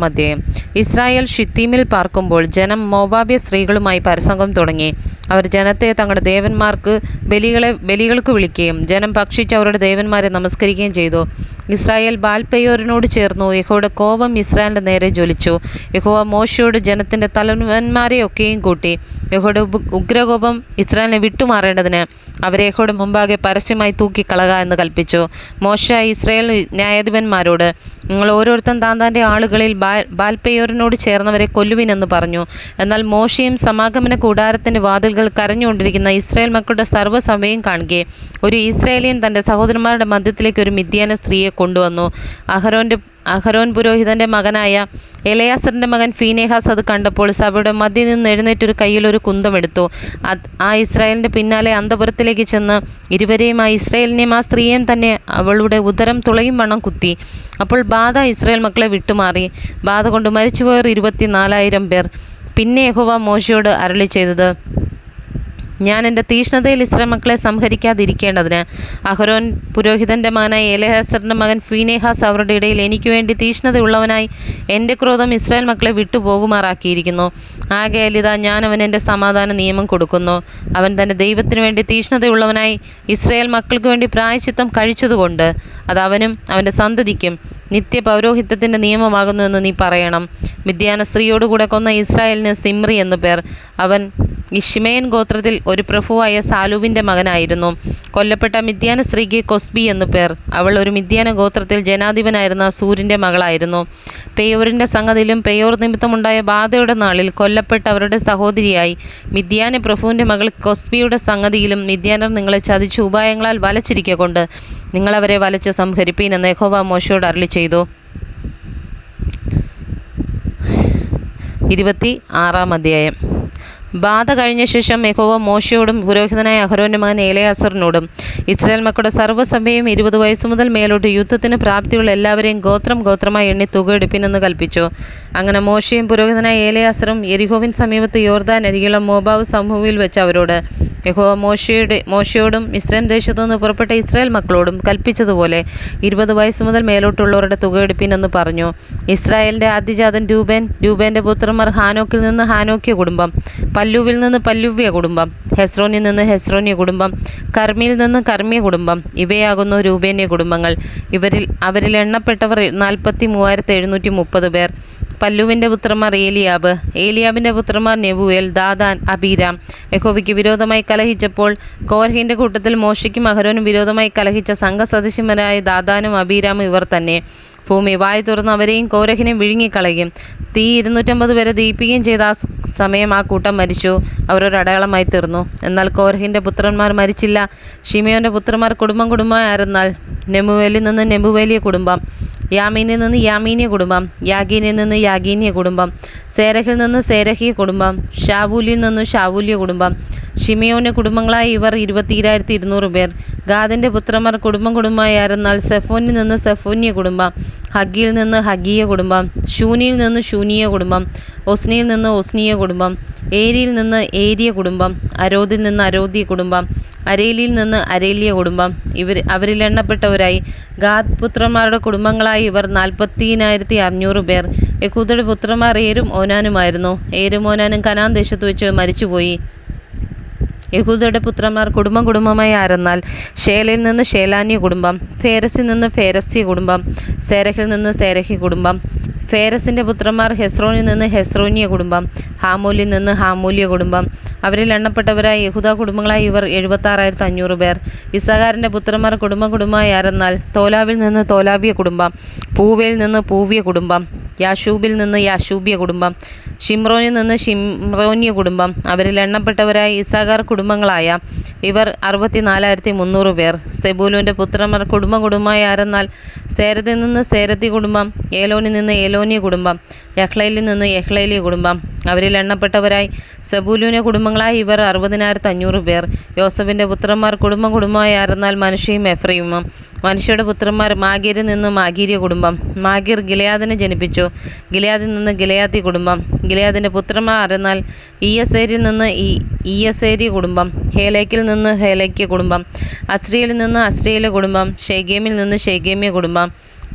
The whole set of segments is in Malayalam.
അധ്യായം. ഇസ്രായേൽ ഷിത്തീമിൽ പാർക്കുമ്പോൾ ജനം മോവാബ്യ സ്ത്രീകളുമായി പരസംഗം തുടങ്ങി. അവർ ജനത്തെ തങ്ങളുടെ ദേവന്മാർക്ക് ബലികൾക്ക് വിളിക്കുകയും ജനം ഭക്ഷിച്ച് അവരുടെ ദേവന്മാരെ നമസ്കരിക്കുകയും ചെയ്തു. ഇസ്രായേൽ ബാൽപെയോരിനോട് ചേർന്നു. യഹോവയുടെ കോപം ഇസ്രായേലിന്റെ നേരെ ജ്വലിച്ചു. യഹോവ മോശയോട് ജനത്തിന്റെ തലവന്മാരെയൊക്കെയും കൂട്ടി യഹോവയുടെ ഉഗ്രകോപം ഇസ്രായേലിനെ വിട്ടുമാറേണ്ടതിന് അവരെ യഹോവയുടെ മുമ്പാകെ പരസ്യമായി തൂക്കിക്കളക എന്ന് കൽപ്പിച്ചു. മോശ ഇസ്രായേൽ ന്യായാധിപന്മാരോട്, നിങ്ങൾ ഓരോരുത്തൻ താന്താൻ്റെ ആളുകളിൽ ബാൽപെയോരിനോട് ചേർന്നവരെ കൊല്ലുവിനെന്ന് പറഞ്ഞു. എന്നാൽ മോശയും സമാഗമന കൂടാരത്തിൻ്റെ വാതിൽകൾ കരഞ്ഞുകൊണ്ടിരിക്കുന്ന ഇസ്രായേൽ മക്കളുടെ സർവ്വസഭയും കാണുകെ ഒരു ഇസ്രായേലിയൻ തൻ്റെ സഹോദരന്മാരുടെ മധ്യത്തിലേക്ക് ഒരു മിദ്യാന സ്ത്രീയെ കൊണ്ടുവന്നു. അഹരോൻ പുരോഹിതൻ്റെ മകനായ എലയാസറിൻ്റെ മകൻ ഫീനെഹാസ് അത് കണ്ടപ്പോൾ സഭയുടെ മധ്യയിൽ നിന്ന് എഴുന്നേറ്റൊരു കയ്യിൽ ഒരു കുന്തമെടുത്തു. ആ ഇസ്രായേലിൻ്റെ പിന്നാലെ അന്തപുരത്തിലേക്ക് ചെന്ന് ഇരുവരെയും, ആ ഇസ്രായേലിനെയും ആ സ്ത്രീയെയും തന്നെ അവളുടെ ഉദരം തുളയും വണ്ണം കുത്തി. അപ്പോൾ ബാധ ഇസ്രായേൽ മക്കളെ വിട്ടുമാറി. ബാധ കൊണ്ട് മരിച്ചുപോയവർ 24,000 പേർ. പിന്നെ യഹോവ മോശയോട് അരുളി ചെയ്തത്, ഞാൻ എൻ്റെ തീഷ്ണതയിൽ ഇസ്രായേൽ മക്കളെ സംഹരിക്കാതിരിക്കേണ്ടതിന് അഹരോൻ പുരോഹിതൻ്റെ മകനായ എലയാസറിൻ്റെ മകൻ ഫീനെഹാസ് അവരുടെ ഇടയിൽ എനിക്ക് വേണ്ടി തീഷ്ണതയുള്ളവനായി എൻ്റെ ക്രോധം ഇസ്രായേൽ മക്കളെ വിട്ടുപോകുമാറാക്കിയിരിക്കുന്നു. ആകയാൽ ഇതാ ഞാൻ അവൻ എൻ്റെ സമാധാന നിയമം കൊടുക്കുന്നു. അവൻ തൻ്റെ ദൈവത്തിനു വേണ്ടി തീഷ്ണതയുള്ളവനായി ഇസ്രായേൽ മക്കൾക്ക് വേണ്ടി പ്രായശ്ചിത്തം കഴിച്ചതുകൊണ്ട് അത് അവനും അവൻ്റെ സന്തതിക്കും നിത്യ പൗരോഹിത്യത്തിൻ്റെ നിയമമാകുന്നു എന്ന് നീ പറയണം. മിദ്യാന സ്ത്രീയോടുകൂടെ കൊന്ന ഇസ്രായേലിന് സിമ്രി എന്നു പേർ. അവൻ ഇശ്മേൻ ഗോത്രത്തിൽ ഒരു പ്രഭുവായ സാലൂവിൻ്റെ മകനായിരുന്നു. കൊല്ലപ്പെട്ട മിദ്യാന സ്ത്രീക്ക് കൊസ്ബി എന്നു പേർ. അവൾ ഒരു മിദ്യാന ഗോത്രത്തിൽ ജനാധിപനായിരുന്ന സൂരിൻ്റെ മകളായിരുന്നു. പെയോറിൻ്റെ സംഗതിയിലും പെയോർ നിമിത്തമുണ്ടായ ബാധയുടെ നാളിൽ കൊല്ലപ്പെട്ട അവരുടെ സഹോദരിയായി മിദ്യാന പ്രഭുവിൻ്റെ മകൾ കൊസ്ബിയുടെ സംഗതിയിലും മിദ്യാനർ നിങ്ങളെ ചതിച്ചു ഉപായങ്ങളാൽ വലച്ചിരിക്കൊണ്ട് നിങ്ങളവരെ വലച്ച് സംഹരിപ്പീൻ എന്ന് യഹോവ മോശയോട് അരുളി ചെയ്തു. 26-ാം അധ്യായം. ബാധ കഴിഞ്ഞ ശേഷം യഹോവ മോശയോടും പുരോഹിതനായ അഹരോന്റെ മകൻ എലയാസറിനോടും ഇസ്രായേൽ മക്കളുടെ സർവ്വസഭയും 20 വയസ്സ് മുതൽ മേലോട്ട് യുദ്ധത്തിന് പ്രാപ്തിയുള്ള എല്ലാവരെയും ഗോത്രമായി എണ്ണി തുകയെടുപ്പിനെന്ന് കൽപ്പിച്ചു. അങ്ങനെ മോശയും പുരോഹിതനായ എലയാസറും യെരിഹോവിൻ സമീപത്ത് യോർദാൻ അരികിലുള്ള മോവാബ് സമഭൂമിയിൽ വെച്ച് അവരോട് യഹോവ മോശയോടും ഇസ്രായേൽ ദേശത്തു നിന്ന് പുറപ്പെട്ട ഇസ്രായേൽ മക്കളോടും കൽപ്പിച്ചതുപോലെ 20 വയസ്സ് മുതൽ മേലോട്ടുള്ളവരുടെ തുകയെടുപ്പിനെന്ന് പറഞ്ഞു. ഇസ്രായേലിൻ്റെ ആദ്യജാതൻ രൂബേൻ്റെ പുത്രന്മാർ ഹാനോക്കിൽ നിന്ന് ഹാനോക്യ കുടുംബം, പല്ലൂവിൽ നിന്ന് പല്ലുവ്യ കുടുംബം, ഹെസ്രോനിൽ നിന്ന് ഹെസ്രോന്യ കുടുംബം, കർമ്മിയിൽ നിന്ന് കർമ്മ്യ കുടുംബം. ഇവയാകുന്നു രൂബേന്യ കുടുംബങ്ങൾ. അവരിൽ എണ്ണപ്പെട്ടവർ 43,730 പേർ. പല്ലുവിൻ്റെ പുത്രന്മാർ ഏലിയാബിൻ്റെ പുത്രന്മാർ നെബുവേൽ, ദാദാൻ, അബീരാം. യഹോവയ്ക്ക് വിരോധമായി കലഹിച്ചപ്പോൾ കോരഹിൻ്റെ കൂട്ടത്തിൽ മോശയ്ക്കും അഹരോനും വിരോധമായി കലഹിച്ച സംഘസദസ്യന്മാരായ ദാദാനും അബീരാമും ഇവർ തന്നെ. ഭൂമി വായി തുറന്ന് അവരെയും കോരഹിനെയും വിഴുങ്ങിക്കളയും. തീ 250 പേരെ ദഹിപ്പിക്കുകയും ചെയ്ത ആ സമയം ആ കൂട്ടം മരിച്ചു. അവരൊരു അടയാളമായി തീർന്നു. എന്നാൽ കോരഹിൻ്റെ പുത്രന്മാർ മരിച്ചില്ല. ഷിമിയോൻ്റെ പുത്രന്മാർ കുടുംബമായി ആരെന്നാൽ നെമുവേലിൽ നിന്ന് നെബുവേലിയ കുടുംബം, യാമീനിൽ നിന്ന് യാമീനിയ കുടുംബം, യാഗീനിൽ നിന്ന് യാഗീനിയ കുടുംബം, സേരഹിൽ നിന്ന് സേരഹിയ കുടുംബം, ഷാവൂലിൽ നിന്ന് ഷാവൂലിയ കുടുംബം. ഷിമിയോൻ്റെ കുടുംബങ്ങളായി ഇവർ 22,200 പേർ. ഗാദിൻ്റെ പുത്രന്മാർ കുടുംബമായി ആരെന്നാൽ സെഫോനിൽ നിന്ന് സെഫോന്യ കുടുംബം, ഹഗ്ഗിയിൽ നിന്ന് ഹഗ്ഗീയ കുടുംബം, ശൂനിയിൽ നിന്ന് ശൂനീയ കുടുംബം, ഒസ്നിയിൽ നിന്ന് ഒസ്നീയ കുടുംബം, ഏരിയിൽ നിന്ന് ഏരിയ കുടുംബം, അരോദിൽ നിന്ന് അരോദ്യ കുടുംബം, അരേലിയിൽ നിന്ന് അരേലിയ കുടുംബം. അവരിൽ എണ്ണപ്പെട്ടവരായി ഗാദ് പുത്രന്മാരുടെ കുടുംബങ്ങളായി ഇവർ 40,500 പേർ. യഹൂദയുടെ പുത്രന്മാർ ഏരും ഓനാനുമായിരുന്നു. ഏരും ഓനാനും കനാൻ ദേശത്ത് വെച്ച് മരിച്ചുപോയി. യഹൂദയുടെ പുത്രന്മാർ കുടുംബമായി ആരെന്നാൽ ഷേലയിൽ നിന്ന് ഷേലാന്യ കുടുംബം, ഫേരസിൽ നിന്ന് ഫേരസ്യ കുടുംബം, സേരഹിൽ നിന്ന് സേരഹി കുടുംബം. ഫേരസിൻ്റെ പുത്രന്മാർ ഹെസ്രോനിൽ നിന്ന് ഹെസ്രോന്യ കുടുംബം, ഹാമൂലിൽ നിന്ന് ഹാമൂല്യ കുടുംബം. അവരിൽ എണ്ണപ്പെട്ടവരായി യഹൂദ കുടുംബങ്ങളായി ഇവർ 76,500 പേർ. ഇസ്സാഖാരിൻ്റെ പുത്രന്മാർ കുടുംബമായി ആരെന്നാൽ തോലാവിൽ നിന്ന് തോലാവിയ കുടുംബം, പൂവയിൽ നിന്ന് പൂവ്യ കുടുംബം, യാശൂബിൽ നിന്ന് യാശൂബ്യ കുടുംബം, ഷിമ്രോനിൽ നിന്ന് ഷിമ്രോന്യ കുടുംബം. അവരിൽ എണ്ണപ്പെട്ടവരായി ഇസ്സാഖാർ കുടുംബങ്ങളായ ഇവർ 64,300 പേർ. സെബൂലൂൻ്റെ പുത്രന്മാർ കുടുംബമായി ആരെന്നാൽ സേരത്തിൽ നിന്ന് സേരത്തി കുടുംബം, ഏലോനിൽ നിന്ന് ഏലോന്യ കുടുംബം, യഹ്ലയിൽ നിന്ന് യഹ്ലേലിയ കുടുംബം. അവരിൽ എണ്ണപ്പെട്ടവരായി സെബൂലൂൻ്റെ കുടുംബങ്ങളായി ഇവർ 60,500 പേർ. യോസഫിൻ്റെ പുത്രന്മാർ കുടുംബമായി ആരെന്നാൽ മനശ്ശയും എഫ്രൈമും. മനുഷ്യയുടെ പുത്രന്മാർ മാഗീരിൽ നിന്ന് മാഗീരിയ കുടുംബം. മാഗീർ ഗിലെയാദിനെ ജനിപ്പിച്ചു. ഗിലെയാദിൽ നിന്ന് ഗിലെയാദി കുടുംബം. ഗിലെയാദിൻ്റെ പുത്രന്മാർ ആരെന്നാൽ ഈയസേരിൽ നിന്ന് ഈയസേരി കുടുംബം, ഹേലേക്കിൽ നിന്ന് ഹേലേക്യ കുടുംബം, അസ്രിയയിൽ നിന്ന് അസ്രിയേല കുടുംബം, ഷെഗേമിൽ നിന്ന് ഷെഗേമ്യ കുടുംബം.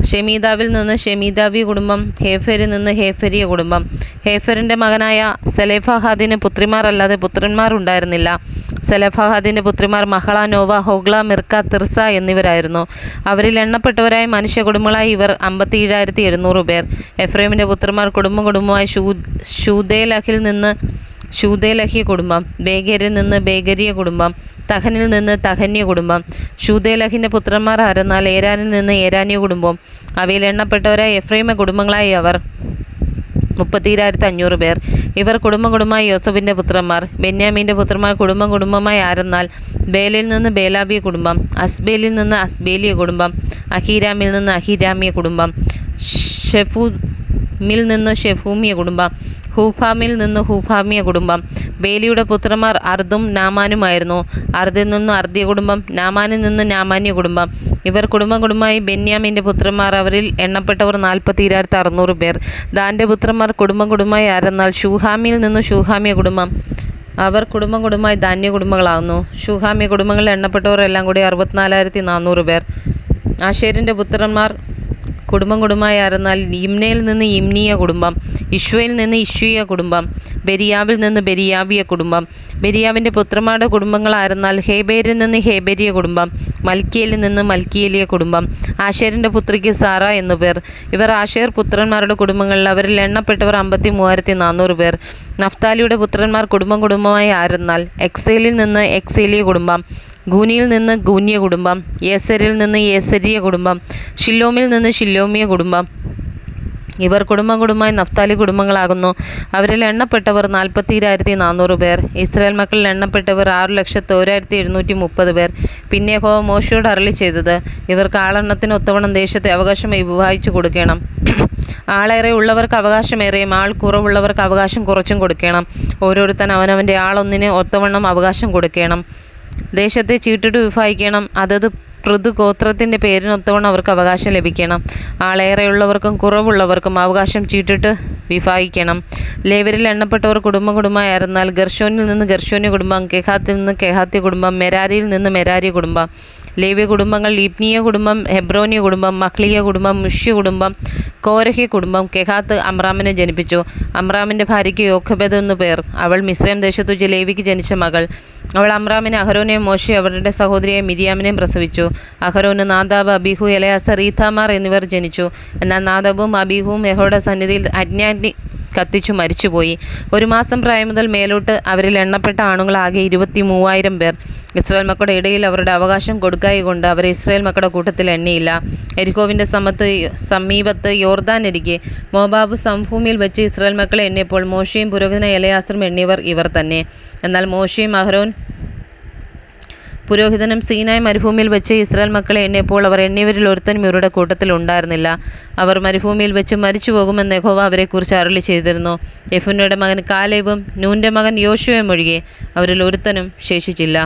ഷെമീദാവിൽ നിന്ന് ഷെമീദാവി കുടുംബം, ഹേഫരിൽ നിന്ന് ഹേഫരിയ കുടുംബം. ഹേഫറിൻ്റെ മകനായ സെലോഫഹാദിന് പുത്രിമാർ അല്ലാതെ പുത്രന്മാർ ഉണ്ടായിരുന്നില്ല. സെലോഫഹാദിൻ്റെ പുത്രിമാർ മഹള, നോവ, ഹോഗ്ല, മിർക്ക, തിർസ എന്നിവരായിരുന്നു. അവരിൽ എണ്ണപ്പെട്ടവരായ മനുഷ്യ കുടുംബങ്ങളായി ഇവർ 57,700 പേർ. എഫ്രൈമിൻ്റെ പുത്രന്മാർ കുടുംബമായി ശൂദേലഹിൽ നിന്ന് ശൂദേലഹി കുടുംബം, ബേഗരിൽ നിന്ന് ബേഗരിയ കുടുംബം, തഹനിൽ നിന്ന് തഹന്യ കുടുംബം. ശൂദേലഹിൻ്റെ പുത്രന്മാർ ആരെന്നാൽ ഏരാനിൽ നിന്ന് ഏരാനിയ കുടുംബം. അവയിൽ എണ്ണപ്പെട്ടവരായ എഫ്രൈമ കുടുംബങ്ങളായി അവർ 30,500 പേർ. ഇവർ കുടുംബമായി യോസഫിൻ്റെ പുത്രന്മാർ. ബെന്യാമീൻ്റെ പുത്രന്മാർ കുടുംബമായി ആരെന്നാൽ ബേലിൽ നിന്ന് ബേലാബിയ കുടുംബം, അസ്ബേലിൽ നിന്ന് അസ്ബേലിയ കുടുംബം, അഹീരാമിൽ നിന്ന് അഹീരാമിയ കുടുംബം, ഷെഫൂമിൽ നിന്ന് ഷെഫൂമിയ കുടുംബം, ഹൂഫാമിൽ നിന്ന് ഹൂഫാമിയ കുടുംബം. ബേലിയുടെ പുത്രന്മാർ അർദും നാമാനുമായിരുന്നു. അർദിൽ നിന്ന് അർദിയ കുടുംബം, നാമാനിൽ നിന്ന് നാമാന്യ കുടുംബം. ഇവർ കുടുംബമായി ബെന്യാമീൻ്റെ പുത്രന്മാർ. അവരിൽ എണ്ണപ്പെട്ടവർ 42,600 പേർ. ദാൻ്റെ പുത്രന്മാർ കുടുംബമായി ആരെന്നാൽ ഷൂഹാമിൽ നിന്ന് ഷൂഹാമിയ കുടുംബം. അവർ കുടുംബമായി ധാന്യ കുടുംബങ്ങളാകുന്നു. ഷൂഹാമിയ കുടുംബങ്ങളിൽ എണ്ണപ്പെട്ടവർ എല്ലാം കൂടി 64,400 പേർ. ആശേരിൻ്റെ പുത്രന്മാർ കുടുംബമായി ആരെന്നാൽ യിമ്നയിൽ നിന്ന് യിമ്നിയ കുടുംബം, ഇഷ്വയിൽ നിന്ന് ഇഷ്വിയ കുടുംബം, ബെരിയാവിൽ നിന്ന് ബെരിയാവിയ കുടുംബം. ബെരിയാവിൻ്റെ പുത്രന്മാരുടെ കുടുംബങ്ങളായിരുന്നാൽ ഹേബേരിൽ നിന്ന് ഹേബേരിയ കുടുംബം, മൽക്കിയലിൽ നിന്ന് മൽക്കിയേലിയ കുടുംബം. ആശേരിൻ്റെ പുത്രിക്ക് സാറ എന്നു പേർ. ഇവർ ആശേർ പുത്രന്മാരുടെ കുടുംബങ്ങളിൽ. അവരിൽ എണ്ണപ്പെട്ടവർ 53,400 പേർ. നഫ്താലിയുടെ പുത്രന്മാർ കുടുംബമായി ആരെന്നാൽ എക്സേലിൽ നിന്ന് എക്സേലിയ കുടുംബം, ഗൂനിയിൽ നിന്ന് ഗൂന്യ കുടുംബം, യേസരിൽ നിന്ന് യേസരിയ കുടുംബം, ഷില്ലോമിൽ നിന്ന് ഷില്ലോമിയ കുടുംബം. ഇവർ കുടുംബമായി നഫ്താലി കുടുംബങ്ങളാകുന്നു. അവരിൽ എണ്ണപ്പെട്ടവർ 40,400 പേർ. ഇസ്രായേൽ മക്കളിൽ എണ്ണപ്പെട്ടവർ 6,01,730 പേർ. പിന്നെ യഹോവ മോശയോട് അരുളി ചെയ്തത്, ഇവർക്ക് ആളെണ്ണത്തിന് ഒത്തവണ്ണം ദേശത്തെ അവകാശം വിഭാഗിച്ചു കൊടുക്കണം. ആളേറെ ഉള്ളവർക്ക് അവകാശമേറെയും ആൾ കുറവുള്ളവർക്ക് അവകാശം കുറച്ചും കൊടുക്കണം. ഓരോരുത്തൻ അവനവൻ്റെ ആളൊന്നിന് ഒത്തവണ്ണം അവകാശം കൊടുക്കണം. ദേശത്തെ ചീട്ടിട്ട് വിഭാഗിക്കണം. അതത് പൃഥുഗോത്രത്തിൻ്റെ പേരിനൊത്തവണ്ണം അവർക്ക് അവകാശം ലഭിക്കണം. ആളേറെയുള്ളവർക്കും കുറവുള്ളവർക്കും അവകാശം ചീട്ടിട്ട് വിഭാഗിക്കണം. ലേവരിൽ എണ്ണപ്പെട്ടവർ കുടുംബമായി ആയിരുന്നാൽ ഗർശോനിൽ നിന്ന് ഗർശോന്യ കുടുംബം, കെഹാത്തിൽ നിന്ന് കെഹാത്യ കുടുംബം, മെരാരിയിൽ നിന്ന് മെരാരി കുടുംബം. ലേവ്യ കുടുംബങ്ങൾ ലിബ്നിയ കുടുംബം, ഹെബ്രോനിയ കുടുംബം, മക്ലിയ കുടുംബം, മുഷ്യ കുടുംബം, കോരഹ്യ കുടുംബം. കെഹാത്ത് അമ്രാമിനെ ജനിപ്പിച്ചു. അമ്രാമിൻ്റെ ഭാര്യയ്ക്ക് യോഖബെദ് എന്നു പേർ. അവൾ മിസ്രൈം ദേശത്തു വെച്ച് ലേവിക്ക് ജനിച്ച മകൾ. അവൾ അമ്രാമിനെ അഹരോനെയും മോശെ അവരുടെ സഹോദരിയെ മിരിയാമിനെയും പ്രസവിച്ചു. അഹരോന് നാദാബ്, അബീഹു, എലയാസർ, ഈഥാമാർ എന്നിവർ ജനിച്ചു. എന്നാൽ നാദാബും അബീഹുവും യഹോവയുടെ സന്നിധിയിൽ അജ്ഞാനി കത്തിച്ചു മരിച്ചുപോയി. 1 മാസം പ്രായം മുതൽ മേലോട്ട് അവരിൽ എണ്ണപ്പെട്ട ആണുങ്ങളാകെ 23,000 പേർ. ഇസ്രായേൽ മക്കളുടെ ഇടയിൽ അവരുടെ അവകാശം കൊടുക്കായികൊണ്ട് അവരെ ഇസ്രായേൽ മക്കളുടെ കൂട്ടത്തിൽ എണ്ണിയില്ല. എരിഹോവിൻ്റെ സമീപത്ത് യോർദാനരികെ മോവാബ് സമഭൂമിയിൽ വെച്ച് ഇസ്രായേൽ മക്കളെ എണ്ണിയപ്പോൾ മോശയും പുരോഹിതനായ എലയാസറും എണ്ണിയവർ ഇവർ തന്നെ. എന്നാൽ മോശയും അഹരോൻ പുരോഹിതനും സീനായ് മരുഭൂമിയിൽ വെച്ച് ഇസ്രായേൽ മക്കളെ എണ്ണിയപ്പോൾ അവർ എണ്ണിയവരിൽ ഒരുത്തനും ഇവരുടെ കൂട്ടത്തിൽ ഉണ്ടായിരുന്നില്ല. അവർ മരുഭൂമിയിൽ വെച്ച് മരിച്ചു പോകുമെന്ന് യഹോവ അവരെക്കുറിച്ച് അരുളി ചെയ്തിരുന്നു. യെഫുന്നയുടെ മകൻ കാലേബും നൂൻ്റെ മകൻ യോശുവയും ഒഴികെ അവരിൽ ഒരുത്തനും ശേഷിച്ചില്ല.